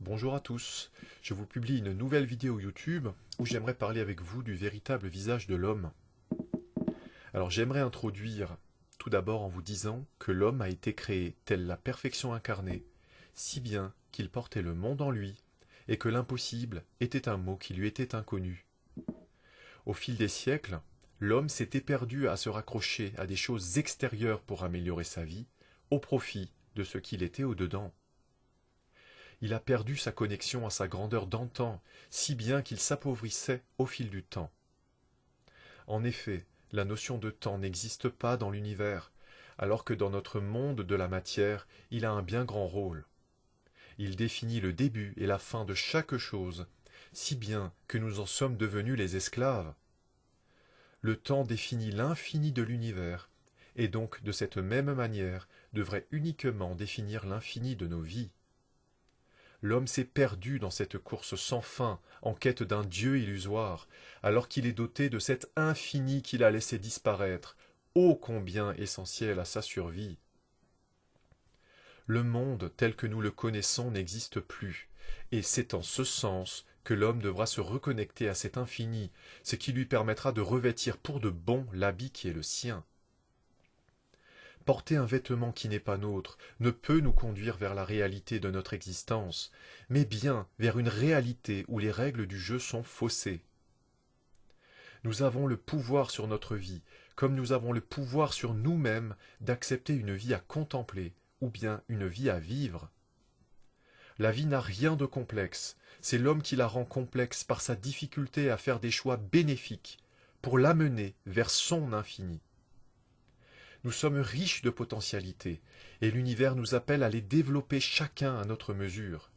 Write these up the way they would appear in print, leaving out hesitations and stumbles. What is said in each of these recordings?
Bonjour à tous, je vous publie une nouvelle vidéo YouTube où j'aimerais parler avec vous du véritable visage de l'homme. Alors j'aimerais introduire tout d'abord en vous disant que l'homme a été créé telle la perfection incarnée, si bien qu'il portait le monde en lui et que l'impossible était un mot qui lui était inconnu. Au fil des siècles, l'homme s'est éperdu à se raccrocher à des choses extérieures pour améliorer sa vie, au profit de ce qu'il était au-dedans. Il a perdu sa connexion à sa grandeur d'antan, si bien qu'il s'appauvrissait au fil du temps. En effet, la notion de temps n'existe pas dans l'univers, alors que dans notre monde de la matière, il a un bien grand rôle. Il définit le début et la fin de chaque chose, si bien que nous en sommes devenus les esclaves. Le temps définit l'infini de l'univers, et donc de cette même manière devrait uniquement définir l'infini de nos vies. L'homme s'est perdu dans cette course sans fin, en quête d'un Dieu illusoire, alors qu'il est doté de cet infini qu'il a laissé disparaître, ô combien essentiel à sa survie. Le monde tel que nous le connaissons n'existe plus, et c'est en ce sens que l'homme devra se reconnecter à cet infini, ce qui lui permettra de revêtir pour de bon l'habit qui est le sien. Porter un vêtement qui n'est pas nôtre ne peut nous conduire vers la réalité de notre existence, mais bien vers une réalité où les règles du jeu sont faussées. Nous avons le pouvoir sur notre vie, comme nous avons le pouvoir sur nous-mêmes d'accepter une vie à contempler ou bien une vie à vivre. La vie n'a rien de complexe, c'est l'homme qui la rend complexe par sa difficulté à faire des choix bénéfiques pour l'amener vers son infini. Nous sommes riches de potentialités, et l'univers nous appelle à les développer chacun à notre mesure.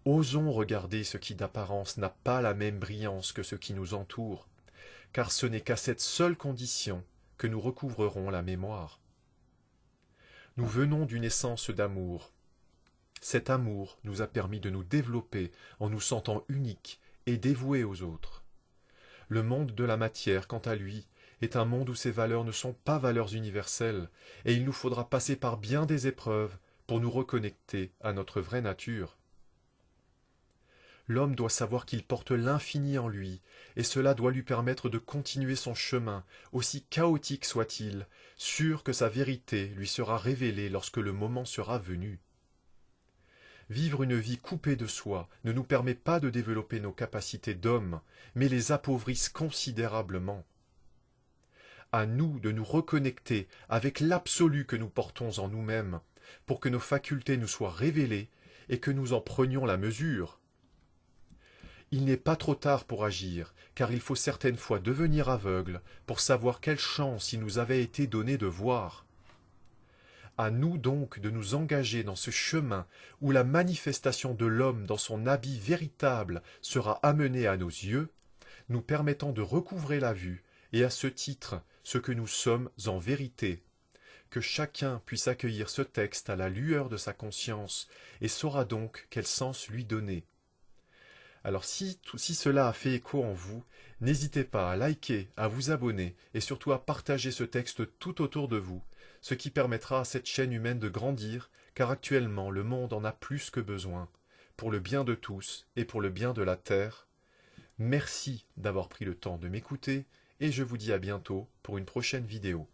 Osons regarder ce qui d'apparence n'a pas la même brillance que ce qui nous entoure, car ce n'est qu'à cette seule condition que nous recouvrerons la mémoire. Nous venons d'une essence d'amour. Cet amour nous a permis de nous développer en nous sentant uniques et dévoués aux autres. Le monde de la matière, quant à lui, est un monde où ces valeurs ne sont pas valeurs universelles, et il nous faudra passer par bien des épreuves pour nous reconnecter à notre vraie nature. L'homme doit savoir qu'il porte l'infini en lui, et cela doit lui permettre de continuer son chemin, aussi chaotique soit-il, sûr que sa vérité lui sera révélée lorsque le moment sera venu. Vivre une vie coupée de soi ne nous permet pas de développer nos capacités d'homme, mais les appauvrissent considérablement. À nous de nous reconnecter avec l'absolu que nous portons en nous-mêmes, pour que nos facultés nous soient révélées et que nous en prenions la mesure. Il n'est pas trop tard pour agir, car il faut certaines fois devenir aveugle pour savoir quelle chance il nous avait été donné de voir. À nous donc de nous engager dans ce chemin où la manifestation de l'homme dans son habit véritable sera amenée à nos yeux, nous permettant de recouvrer la vue, et à ce titre ce que nous sommes en vérité. Que chacun puisse accueillir ce texte à la lueur de sa conscience, et saura donc quel sens lui donner. Alors si cela a fait écho en vous, n'hésitez pas à liker, à vous abonner, et surtout à partager ce texte tout autour de vous, ce qui permettra à cette chaîne humaine de grandir, car actuellement le monde en a plus que besoin, pour le bien de tous et pour le bien de la terre. Merci d'avoir pris le temps de m'écouter, et je vous dis à bientôt pour une prochaine vidéo.